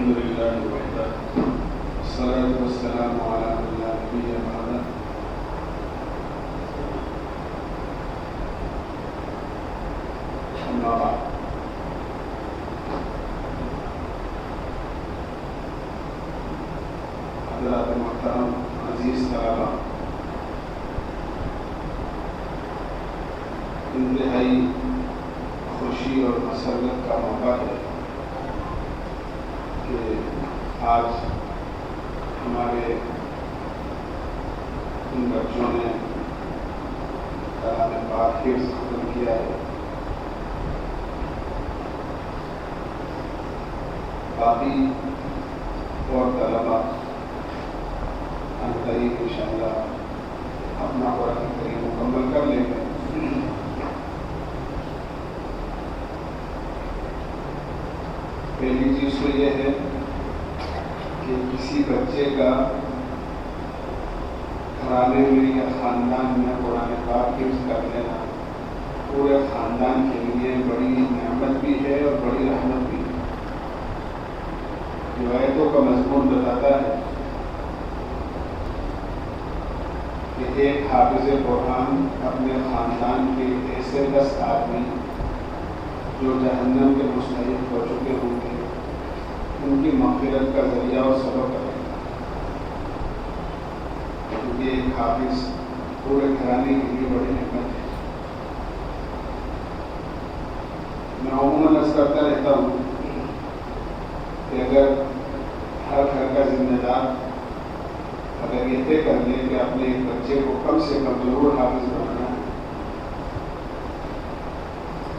الحمد لله وحده والصلاة والسلام على من لا نبي بعده أما بعد حضرات محترم عزیز طلباء، انتہائی خوشی اور مسرت کا موقع ہے کہ آج ہمارے ان بچوں نے کلام پاک حفظ ختم کیا ہے۔ باقی اور طلباء قریب انشاءاللہ اپنا قرآن کریم مکمل کر لیں گے۔ پہلی چیز تو یہ ہے کہ کسی بچے کا گھرانے میں یا خاندان میں قرآن پاک حفظ کر لینا پورے خاندان کے لیے بڑی نعمت بھی ہے اور بڑی رحمت بھی ہے۔ روایتوں کا مضمون بتاتا ہے کہ ایک حافظ قرآن اپنے خاندان کے ایسے 10 آدمی جو جہنم کے مستحق ہو چکے ہوں گے ان کی مغفرت کا ذریعہ اور سبب کرے گا، کیونکہ ایک حافظ پورے گھرانے کے لیے بڑی نعمت ہے۔ میں عموماً عرض کرتا رہتا ہوں کہ اگر ہر گھر کا ذمہ دار اگر یہ طے کر لیں کہ اپنے ایک بچے کو کم سے کم ضرور حافظ بنانا ہے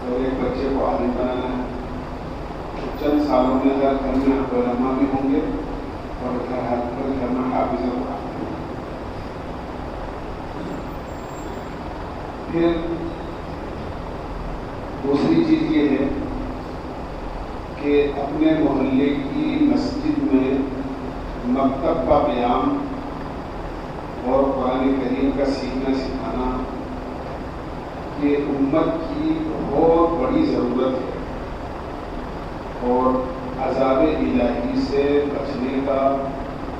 اور ایک بچے کو عالم بنانا ہے، تو چند سالوں میں ہر گھر میں علماء بھی ہوں گے اور ہر گھر میں حافظ قرآن بھی ہوں گے۔ پھر دوسری چیز یہ ہے کہ اپنے محلے کی مسجد میں مکتب کا قیام اور قرآن کریم کا سیکھنا سکھانا یہ امت کی بہت بڑی ضرورت ہے اور عذاب الہی سے بچنے کا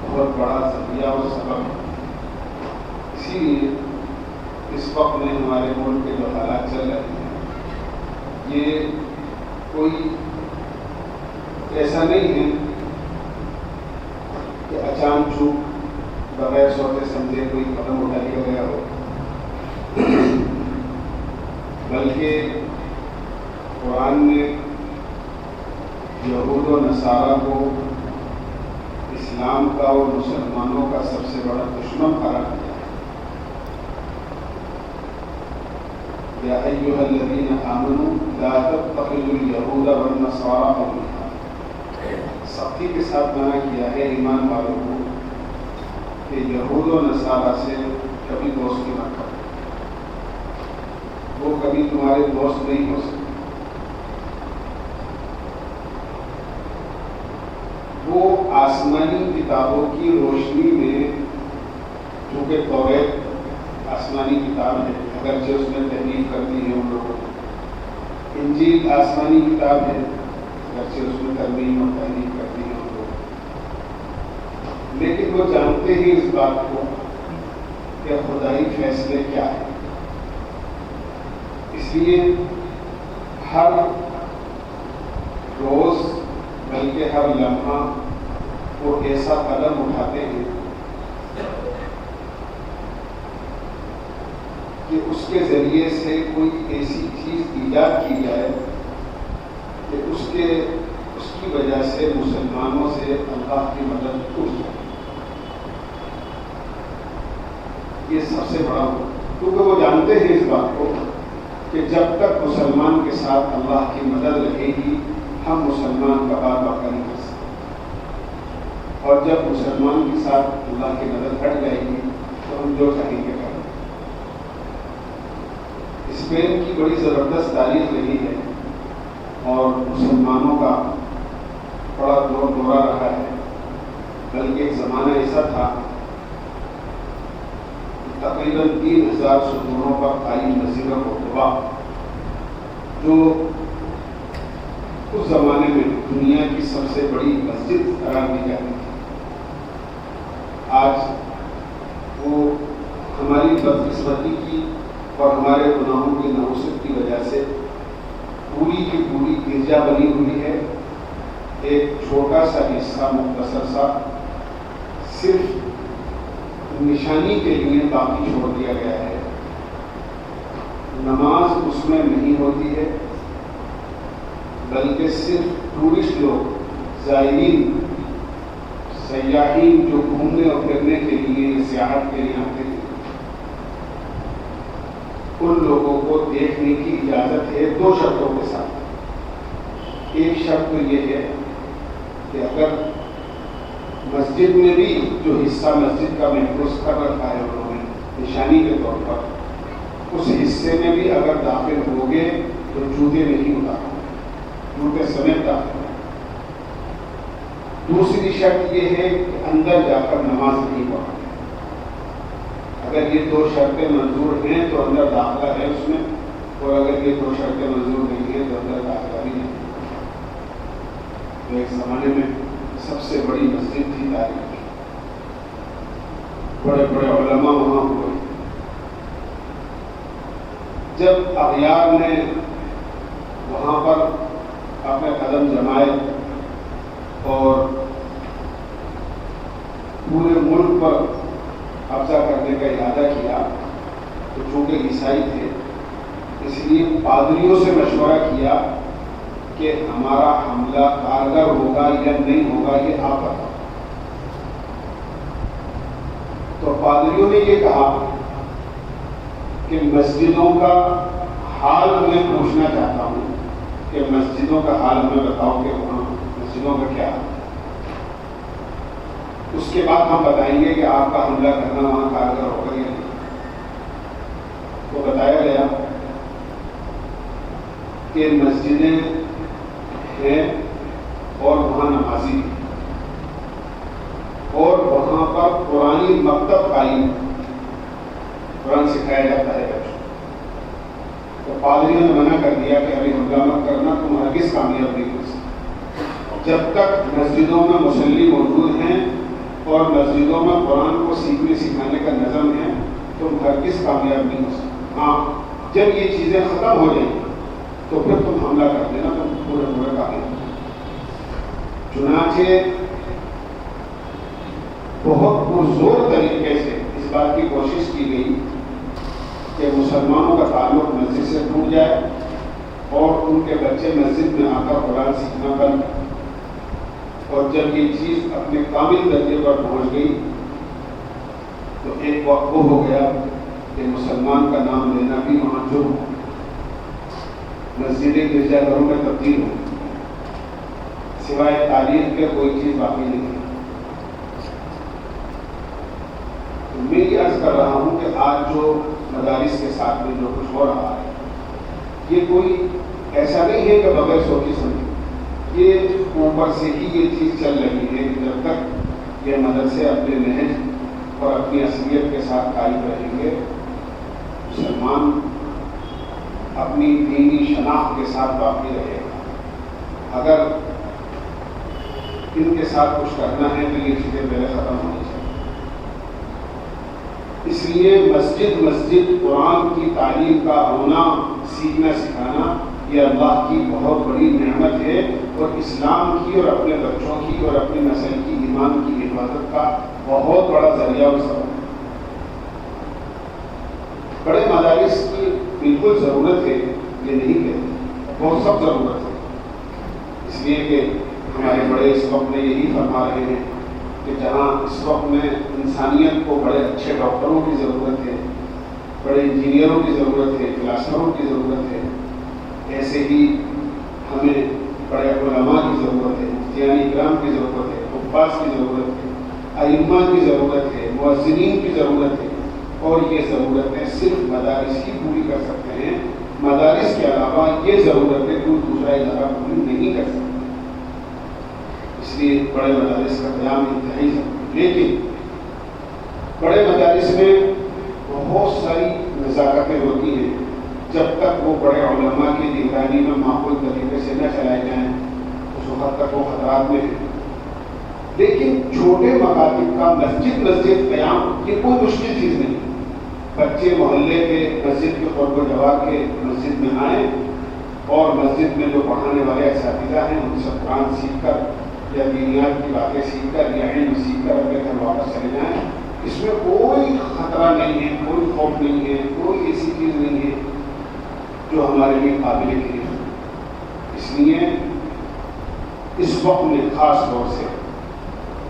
بہت بڑا ذریعہ اور سبب ہے۔ اسی لیے اس وقت میں ہمارے ملک کے جو حالات چل رہے ہیں یہ کوئی ایسا نہیں ہے کہ اچانک بغیر سوچے سمجھے کوئی قدم اٹھا لیا گیا ہو، بلکہ قرآن نے یہود و نصارہ کو اسلام کا اور مسلمانوں کا سب سے بڑا دشمن قرار دیا ہے۔ یا ایھا الذین آمنوا لا تتخذوا اليہود والنصارى اولیاء، سختی کے ساتھ منع کیا ہے ایمان والوں کو کہ یہود و نصارہ سے کبھی دوستی نہ کرو، وہ کبھی تمہارے دوست نہیں ہو سکتے۔ وہ آسمانی کتابوں کی روشنی میں، چونکہ توریت آسمانی کتاب ہے اگرچہ اس میں تحریف کرتی ہے ان لوگوں نے، انجیل آسمانی کتاب ہے اگرچہ اس میں ترمیم اور تحریف کرتی ہے ان لوگوں، لیکن وہ جانتے ہی اس بات کو کہ خدائی فیصلے کیا ہے۔ اس لیے ہر روز بلکہ ہر لمحہ وہ ایسا قدم اٹھاتے ہیں کہ اس کے ذریعے سے کوئی ایسی چیز ایجاد کی جائے کہ اس کی وجہ سے مسلمانوں سے اللہ کی مدد ٹوٹ جائے۔ یہ سب سے بڑا ہو، کیونکہ وہ جانتے ہیں اس بات کو کہ جب تک مسلمان کے ساتھ اللہ کی مدد رہے گی ہم مسلمان کا بات باقی نہیں کر سکتے، اور جب مسلمان کے ساتھ اللہ کی مدد ہٹ جائے گی تو ہم جو چاہیں گے کریں۔ اسپین کی بڑی زبردست تاریخ رہی ہے اور مسلمانوں کا بڑا دور دورہ رہا ہے، بلکہ ایک زمانہ ایسا تھا تقریباً 3000 ستونوں پر قائم مسجد قرطبہ جو اس زمانے میں دنیا کی سب سے بڑی مسجد قرار دی جاتی تھی. آج وہ ہماری بدقسمتی کی اور ہمارے گناہوں کی نحوست کی وجہ سے پوری کی پوری گرجا بنی ہوئی ہے. ایک چھوٹا سا حصہ مختصر سا صرف نشانی کے لیے باقی چھوڑ دیا گیا ہے. نماز اس میں نہیں ہوتی ہے، بلکہ صرف ٹورسٹ لوگ، زائرین، سیاحین جو گھومنے اور پھرنے کے لیے سیاحت کے لیے آتے ہیں، ان لوگوں کو دیکھنے کی اجازت ہے 2 شرطوں کے ساتھ. ایک شرط تو یہ ہے کہ اگر مسجد میں بھی جو حصہ مسجد کا محفوظ کر رکھا ہے انہوں نے نشانی کے طور پر، اس حصے میں بھی اگر داخل ہوگے تو جوتے نہیں اتارو، جوتے سمیت داخل. دوسری شرط یہ ہے کہ اندر جا کر نماز نہیں پڑھو. اگر یہ 2 شرطیں منظور ہیں تو اندر داخلہ ہے اس میں، اور اگر یہ 2 شرطیں منظور نہیں ہیں تو اندر داخلہ بھی نہیں. تو ایک زمانے میں سب سے بڑی مسجد تھی تاریخ کی، بڑے بڑے علماء وہاں ہوئے. جب اغیار نے وہاں پر اپنے قدم جمائے اور پورے ملک پر قبضہ کرنے کا ارادہ کیا، تو چونکہ عیسائی تھے اس لیے پادریوں سے مشورہ کیا کہ ہمارا حملہ کارگر ہوگا یا نہیں ہوگا یہ آپ بتاؤ. تو پادریوں نے یہ کہا کہ مسجدوں کا حال میں پوچھنا چاہتا ہوں کہ مسجدوں کا حال ہمیں بتاؤ کہ وہاں مسجدوں کا کیا حال. اس کے بعد ہم بتائیں گے کہ آپ کا حملہ کرنا وہاں کارگر ہوگا یا نہیں. تو بتایا گیا کہ مسجدیں ہیں اور وہاں نمازی ہیں اور وہاں پر قرآنی مکتب قائم، قرآن سکھایا جاتا ہے بچوں. تو پادریوں نے منع کر دیا کہ ابھی حملہ مت کرنا، تم ہرگز کامیاب نہیں ہو سکتے. جب تک مسجدوں میں مصلی موجود ہیں اور مسجدوں میں قرآن کو سیکھنے سکھانے کا نظم ہے، تم ہرگز کامیاب نہیں ہو سکتے. ہاں جب یہ چیزیں ختم ہو جائیں تو پھر تم حملہ کر دینا، تم پورے کامیاب. چنانچہ بہت پرزور طریقے سے اس بات کی کوشش کی گئی کہ مسلمانوں کا تعلق مسجد سے ٹوٹ جائے اور ان کے بچے مسجد میں آ کر قرآن سیکھنا بند. اور جب یہ چیز اپنے کامل درجے پر پہنچ گئی تو ایک وقت وہ ہو گیا کہ مسلمان کا نام لینا بھی وہاں جرم ہو. مسجدیں گرجا گھروں میں تبدیل ہو، سوائے تاریخ کے کوئی چیز باقی نہیں ہے. تو میں یہ عرض کر رہا ہوں کہ آج جو مدارس کے ساتھ میں جو کچھ ہو رہا ہے یہ کوئی ایسا نہیں ہے کہ بغیر سوچی سمجھی. یہ اوپر سے ہی یہ چیز چل رہی ہے کہ جب تک یہ مدرسے اپنے نہج اور اپنی اصلیت کے ساتھ قائم رہیں گے، مسلمان اپنی دینی شناخت کے ساتھ باقی رہے گا. اگر ان کے ساتھ کچھ کرنا ہے تو یہ چیزیں پہلے ختم ہونی چاہیے. اس لیے مسجد قرآن کی تعلیم کا ہونا، سیکھنا سکھانا یہ اللہ کی بہت بڑی نعمت ہے اور اسلام کی اور اپنے بچوں کی اور اپنی نسل کی ایمان کی حفاظت کا بہت بڑا ذریعہ اور سبب ہے. بڑے مدارس کی بالکل ضرورت ہے، یہ نہیں کہتے، بہت سخت ضرورت ہے. اس لیے کہ ہمارے بڑے اس وقت میں یہی فرما رہے ہیں کہ جہاں اس وقت میں انسانیت کو بڑے اچھے ڈاکٹروں کی ضرورت ہے، بڑے انجینئروں کی ضرورت ہے، فلاسفروں کی ضرورت ہے، ایسے ہی ہمیں بڑے علماء کی ضرورت ہے، مفتیان اکرام کی ضرورت ہے، حفاظ کی ضرورت ہے، ائمہ کی ضرورت ہے، مؤذنین کی ضرورت ہے. اور یہ ضرورتیں صرف مدارس ہی پوری کر سکتے ہیں. مدارس کے علاوہ یہ ضرورتیں کوئی دوسرا ادارہ پوری نہیں کر سکتا. اس لیے بڑے مدارس کا قیام انتہائی ضروری. لیکن بڑے مدارس میں بہت ساری نزاکتیں ہوتی ہیں. جب تک وہ بڑے علماء کی نگرانی میں معقول طریقے سے نہ چلائے جائیں خطرات میں ہیں، لیکن چھوٹے مکاتب کا مسجد قیام یہ کوئی مشکل چیز نہیں. بچے محلے کے مسجد کے قرب و جوار کے مسجد میں آئیں اور مسجد میں جو پڑھانے والے اساتذہ ہیں ان سے قرآن سیکھ کر یا دینیات کی باتیں سیکھ کر یا علم سیکھ کر اپنے گھر واپس چلے جائیں. اس میں کوئی خطرہ نہیں ہے، کوئی خوف نہیں ہے، کوئی ایسی چیز نہیں ہے جو ہمارے لیے قابل گریز ہے. اس لیے اس وقت میں خاص طور سے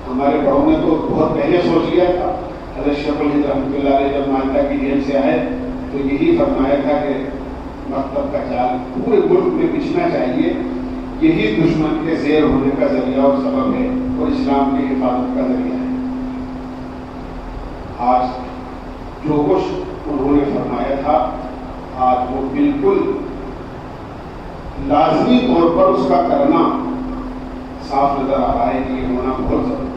ہمارے بڑوں نے تو بہت پہلے سوچ لیا تھا. حضرت شیخ الہند رحمۃ اللہ علیہ جب مالٹا کی جیل سے آئے تو یہی فرمایا تھا کہ مکتب کا جال پورے ملک میں بچھنا چاہیے، یہی دشمن کے زیر ہونے کا ذریعہ اور سبب ہے اور اسلام کی حفاظت کا ذریعہ ہے. آج جو کچھ انہوں نے فرمایا تھا آج وہ بالکل لازمی طور پر اس کا کرنا صاف نظر آ رہا ہے کہ یہ ہونا بہت ضروری ہے.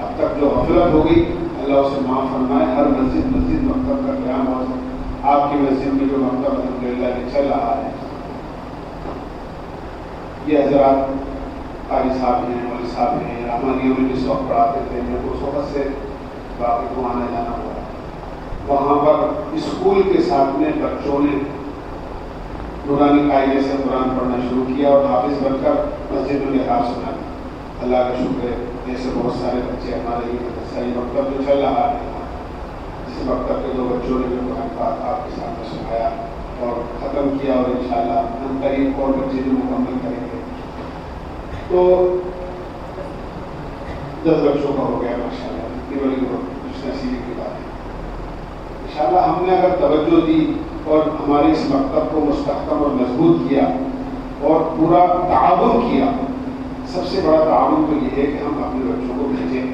اب تک جو غفلت ہو گئی اللہ اسے معاف فرمائے. ہر مسجد مکتب کا قیام ہو. آپ کی مسجد میں جو مکتب الحمدللہ چل رہا ہے، یہ حضرات قاری صاحب ہیں، مولوی صاحب ہیں، رحمانیوں میں جس وقت پڑھاتے تھے میں اس وقت سے باقی کو آنا جانا ہوا. وہاں پر اسکول کے ساتھ میں بچوں نے نورانی قاعدے سے قرآن پڑھنا شروع کیا اور حافظ بن کر مسجد میں نقاب سنا دیا. اللہ کا شکر ہے ایسے بہت سارے بچے ہمارے لیے صحیح مکتب جو چل رہا ہے، جس مکتب کے 2 بچوں نے جو قرآن پاک آپ کے سامنے سنایا اور ختم کیا اور انشاءاللہ ہم قریب اور بچے جو مکمل کریں گے. تو 10 بچوں کا ہو گیا ماشاءاللہ. اتنی بڑی خوش نصیبی کی بات ہے. انشاءاللہ ہم نے اگر توجہ دی اور ہمارے اس مکتب کو مستحکم اور مضبوط کیا اور پورا تعاون کیا. سب سے بڑا تعاون تو یہ ہے کہ ہم اپنے بچوں کو بھیجیں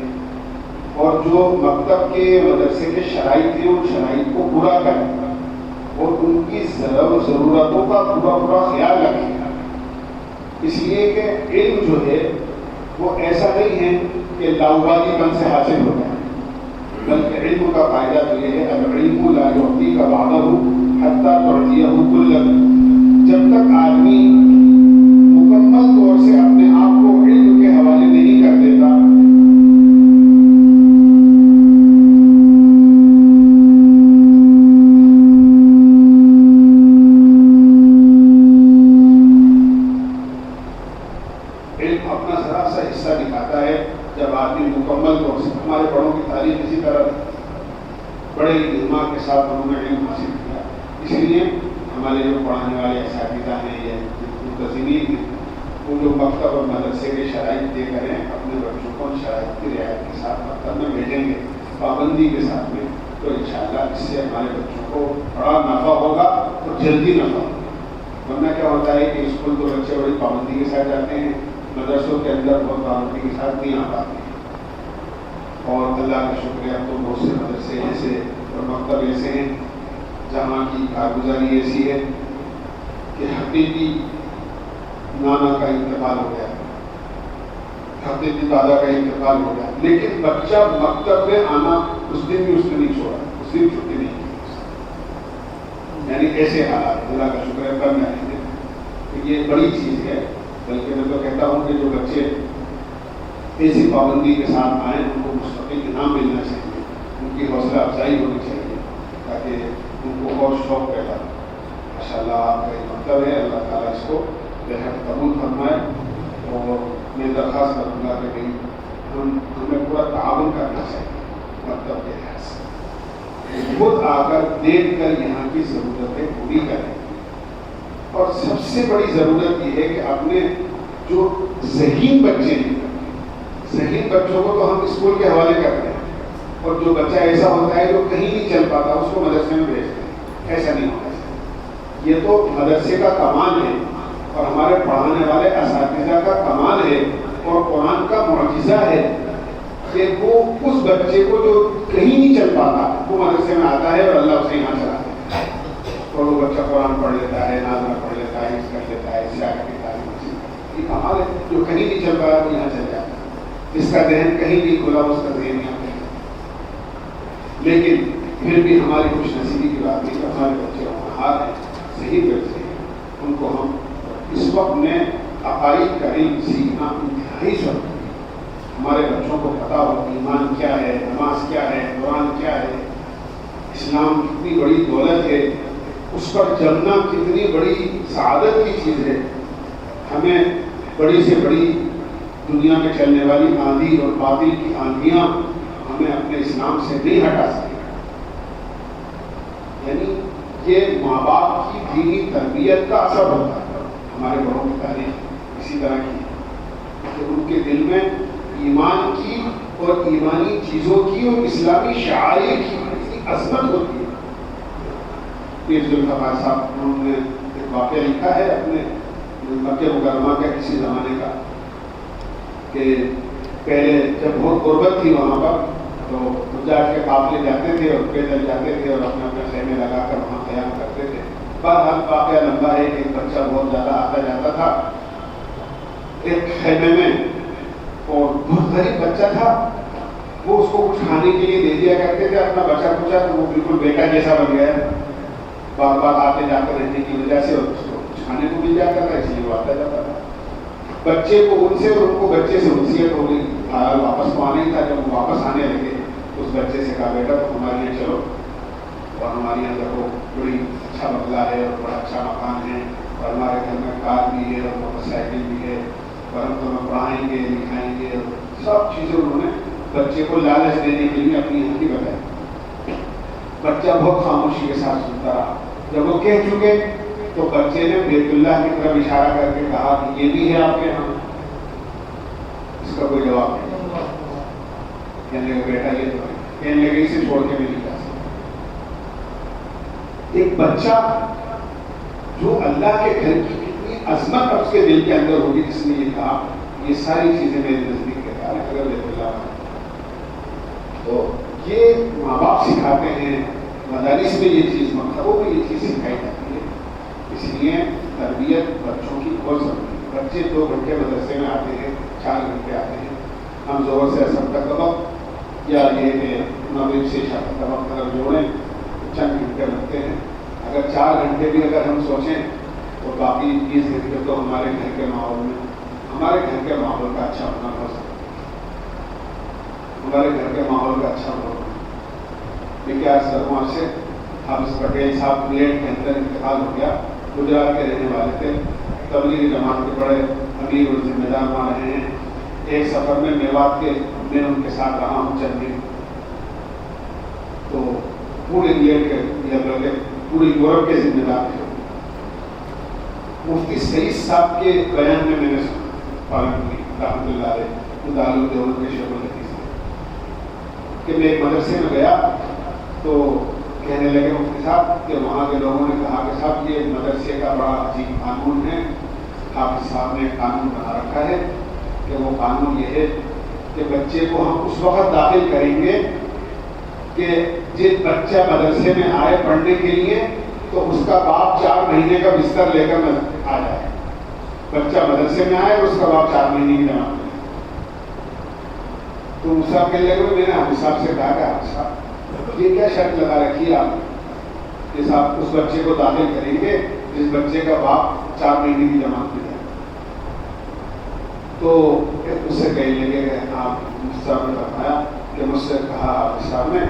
اور جو مکتب کے مدرسے کے شرائط ہیں ان شرائط کو پورا کریں اور ان کی ضرورتوں کا پورا خیال رکھیں. اس لیے کہ علم جو ہے وہ ایسا نہیں ہے کہ لاؤبالی پن سے حاصل ہوتا ہے، بلکہ علم کا فائدہ تو یہ ہے العلم لا یعطیک بعضہ حتی تعطیہ کلہ. جب تک آدمی مکمل طور سے اپنے آپ کو علم کے حوالے نہیں کر دیتا علم اپنا ذرا سا حصہ دکھاتا ہے جب آدمی مکمل طور سے. ہمارے بڑوں کی تاریخ اسی طرح بڑے اہتمام کے ساتھ انہوں نے علم حاصل کیا. اس لیے ہمارے جو پڑھانے والے اساتذہ ہیں یا منتظمین ہیں وہ جو مکتب اور مدرسے کے شرائط دے کریں اپنے بچوں کو ان شرائط کی رعایت کے ساتھ مکتب میں بھیجیں گے پابندی کے ساتھ میں تو انشاءاللہ اس سے ہمارے بچوں کو بڑا نفع ہوگا اور جلدی نفع ہوگا. ورنہ کیا ہوتا ہے کہ اسکول تو بچے بڑی پابندی کے ساتھ جاتے ہیں، مدرسوں کے اندر بہت پابندی کے ساتھ نہیں آ پاتے ہیں. اور اللہ کا شکریہ تو بہت سے مدرسے ایسے اور مکتب ایسے ہیں جہاں کی کارگزاری ایسی ہے کہ حقیقی نانا کا انتقال ہو گیا، حقیقی دادا کا انتقال ہو گیا، لیکن بچہ مکتب میں آنا اس دن بھی اس نے نہیں چھوڑا، اس دن چھٹی نہیں کی. یعنی ایسے حالات اللہ کا شکر ہے کر رہے ہیں. تو یہ بڑی چیز ہے. بلکہ میں تو کہتا ہوں کہ جو بچے ایسی پابندی کے ساتھ آئیں ان کو مستقل انعام ملنا چاہیے، ان کی حوصلہ افزائی ہونی چاہیے تاکہ ان کو اور شوق پیدا ہو. ماشاءاللہ آپ کا ایک مکتب ہے، اللہ تعالیٰ اس کو بہت قبول فرمائے. اور میں درخواست کروں گا کہ ہمیں پورا تعاون کرنا چاہیے مکتب کے لحاظ سے. خود آ کر دیکھ کر یہاں کی ضرورتیں پوری کریں. اور سب سے بڑی ضرورت یہ ہے کہ اپنے جو ذہین بچے ہیں، ذہین بچوں کو تو ہم اسکول کے حوالے کرتے ہیں اور جو بچہ ایسا ہوتا ہے جو کہیں نہیں چل پاتا اس کو مدرسے میں بھیجتے ہیں. ایسا نہیں ہونا چاہیے. یہ تو مدرسے کا کمال ہے اور ہمارے پڑھانے والے اساتذہ کا کمال ہے اور قرآن کا معجزہ ہے کہ وہ اس بچے کو جو کہیں نہیں چل پاتا وہ مدرسے میں آتا ہے اور اللہ اسے یہاں چلاتا ہے اور وہ بچہ قرآن پڑھ لیتا ہے، نازلہ پڑھ لیتا ہے، اس کر لیتا ہے، سیاحت کی تعلیم حاصل کرتا ہے. یہ کمال ہے. جو کہیں نہیں چل پایا وہ یہاں چل جاتا ہے. اس کا ذہن کہیں نہیں کھلا، اس کا ذہن یہاں پہ. لیکن پھر بھی ہماری خوش نصیبی کی بات ہے کہ ہمارے بچے ہونہار ہیں، صحیح بچے ہیں. ان کو ہم اس وقت میں عقائد کا علم سیکھنا انتہائی ضروری ہے. ہمارے بچوں کو پتا ہو ایمان کیا ہے, نماز کیا ہے, قرآن کیا ہے, اسلام کتنی بڑی دولت ہے, اس پر چلنا کتنی بڑی سعادت کی چیز ہے. ہمیں بڑی سے بڑی دنیا میں چلنے والی آندھی اور باطل کی آندھیاں ہمیں اپنے اسلام سے نہیں ہٹا سکیں. یعنی یہ ماں باپ کی دینی تربیت کا اثر ہوتا ہے. ہمارے بڑوں کی تعریف اسی طرح کی کہ ان کے دل میں ایمان کی اور ایمانی چیزوں کی اور اسلامی شعائر کی عظمت ہوتی ہے. پیر ذوالفقار صاحب انہوں نے ایک واقعہ لکھا ہے اپنے مکہ مکرمہ کا کسی زمانے کا کہ پہلے جب بہت غربت تھی وہاں پر تو حجاج کے قافلے جاتے تھے اور پیدل جاتے تھے اور اپنے اپنے خیمے لگا کر وہاں قیام کرتے تھے. بہرحال واقعہ لمبا ہے کہ ایک بچہ بہت زیادہ آتا جاتا تھا ایک خیمے میں اور بہت غریب بچہ تھا. وہ اس کو کچھ کھانے کے لیے دے دیا کرتے تھے. اپنا بچہ پوچھا تو وہ بالکل بیٹا جیسا بن گیا, بار بار آتے جاتے رہنے کی وجہ سے اس کو کچھ کھانے کو مل جاتا تھا, اس لیے وہ آتا جاتا تھا. بچے کو ان سے اور ان کو بچے سے انسیت ہو گئی. واپس کو آنا ہی تھا. جب وہ واپس آنے لگے اس بچے سے کہا بیٹا تو ہمارے لیے چلو اور ہماری یہاں دیکھو بڑی اچھا بنگلہ ہے اور بڑا اچھا مکان ہے اور ہمارے گھر میں کار بھی ہے اور موٹر سائیکل بھی ہے اور ہم تمہیں پڑھائیں گے لکھائیں گے. اور سب چیزیں انہوں نے بچے کو لالچ دینے کے لیے اپنی یہاں کی بتائی. بچہ بہت خاموشی کے ساتھ سنتا رہا. جب وہ کہہ چکے تو بچے نے بیت اللہ کی طرف اشارہ کر کے کہا کہ یہ بھی ہے آپ کے یہاں. اس کا کوئی جواب نہیں. کہنے لگا بیٹا یہ تو ہے. کہنے لگے اسے چھوڑ کے بھی نہیں جا سکتا. ایک بچہ جو اللہ کے گھر کی کتنی عظمت اس کے دل کے اندر ہوگی جس نے یہ کہا یہ ساری چیزیں میرے نزدیک کے خیال اگر بیت اللہ تو یہ ماں باپ سکھاتے ہیں. مدارس میں یہ چیز مکتبوں میں یہ چیز سکھائی جاتی ہے. اس لیے تربیت بچوں کی بہت ضروری ہے. بچے 2 گھنٹے مدرسے میں آتے ہیں, 4 گھنٹے آتے ہیں. ہم ظہر سے عصر تک کا وقت یا یہ کہ مغرب سے عشاء تک کا وقت اگر جوڑیں تو چند گھنٹے لگتے ہیں. اگر 4 گھنٹے بھی اگر ہم سوچیں تو باقی 20 گھنٹے تو ہمارے گھر کے ماحول میں ہمارے گھر کے ماحول کا اچھا ہونا بہت ضروری ہے. ہمارے گھر کے ماحول کا اچھا ہونا. دیکھیے آج سروں آپ سے حافظ پٹیل صاحب پلیٹ کے اندر انتقال ہو گیا. گجرات کے رہنے والے تھے. تبلیغی جماعت کے بڑے امیر اور ذمہ دار وہاں رہے ہیں. ایک سفر میں میوات کے میں ان کے ساتھ رہا ہوں چند دن. تو پورے انگلینڈ کے یا بلکہ پوری یورپ کے ذمہ دار تھے. مفتی سعید صاحب کے بیان میں نے سنا پالنپوری رحمۃ اللہ علیہ دارالعلوم دیوبند کے شیخ الحدیث کہ میں ایک مدرسے میں گیا تو کہنے لگے مفتی صاحب کہ وہاں کے لوگوں نے کہا کہ صاحب یہ مدرسے کا بڑا عجیب قانون ہے. حافظ صاحب نے قانون بنا رکھا ہے کہ وہ قانون یہ ہے کہ بچے کو ہم اس وقت داخل کریں گے کہ جس بچہ مدرسے میں آئے پڑھنے کے لیے تو اس کا باپ 4 مہینے کا بستر لے کر آ جائے. بچہ مدرسے میں آئے اور اس کا باپ 4 مہینے کی جماعت میں. تو صاحب کہنے لگے میں نے حافظ صاحب سے کہا کہ حافظ صاحب یہ کیا شرط لگا رکھی ہے آپ کہ صاحب اس بچے کو داخل کریں گے جس بچے کا باپ 4 مہینے کی جماعت میں جائے. تو اس سے کہنے لگے کہ آپ مفتی صاحب نے بتایا کہ مجھ سے کہا حافظ صاحب نے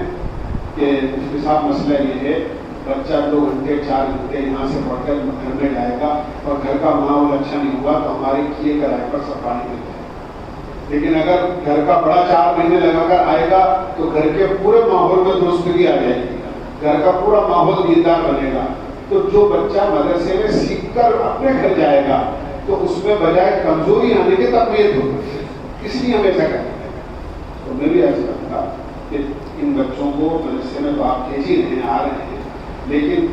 کہ مفتی صاحب مسئلہ یہ ہے بچہ 2 گھنٹے 4 گھنٹے یہاں سے پڑھ کر گھر میں جائے گا اور گھر کا ماحول اچھا نہیں ہوا تو ہمارے کیے کرائے پر سب پانی مل جائے. لیکن اگر گھر کا بڑا 4 مہینے لگا کر آئے گا تو گھر کے پورے ماحول میں درستگی آ جائے گی, گھر کا پورا ماحول دیندار بنے گا. تو جو بچہ مدرسے میں سیکھ کر اپنے گھر جائے گا تو اس میں بجائے کمزوری آنے کی تقویت ہوگی. اس لیے ہم ایسا کرتے ہیں. تو میں بھی ایسا کروں گا کہ ان بچوں کو مدرسے میں تو آپ بھیج ہی رہے ہیں, آ رہے ہیں, لیکن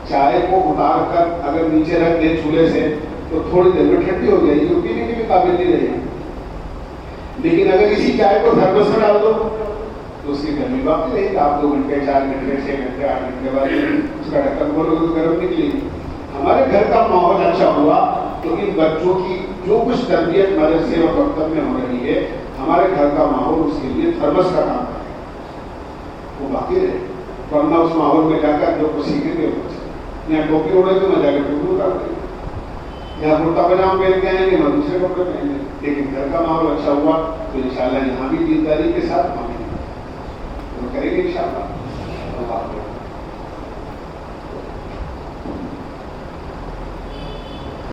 چائے کو اتار کر اگر نیچے رکھ دیں چولہے سے تو تھوڑی دیر میں ٹھنڈی ہو جائے گی, وہ پینے کے بھی قابل نہیں رہے گی. لیکن اگر اسی چائے کو تھرمس میں ڈال دو تو اس کی گرمی باقی رہے گی. آپ 2 گھنٹے 4 گھنٹے 6 گھنٹے 8 گھنٹے بعد اس کا ڈھکن کھولو گے تو گرم نکلے گی. ہمارے گھر کا ماحول اچھا ہوا تو ان بچوں کی جو کچھ تربیت مدرسے اور مکتب میں ہو رہی ہے ہمارے گھر کا ماحول اس کے لیے تھرمس کا کام کرے, وہ باقی رہے. ورنہ اس ماحول میں جا کر جو کچھ سیکھیں گے یہاں ٹوپی اڑے تو میں جا کر ٹوپی اتار دیں گے. یہاں کرتا پاجامہ پہن کے آئیں گے وہاں دوسرے کپڑے پہن گے، لیکن گھر کا ماحول اچھا ہوا تو انشاءاللہ یہاں بھی دینداری کے ساتھ وہاں بھی کریں گے انشاءاللہ. اللہ حافظ.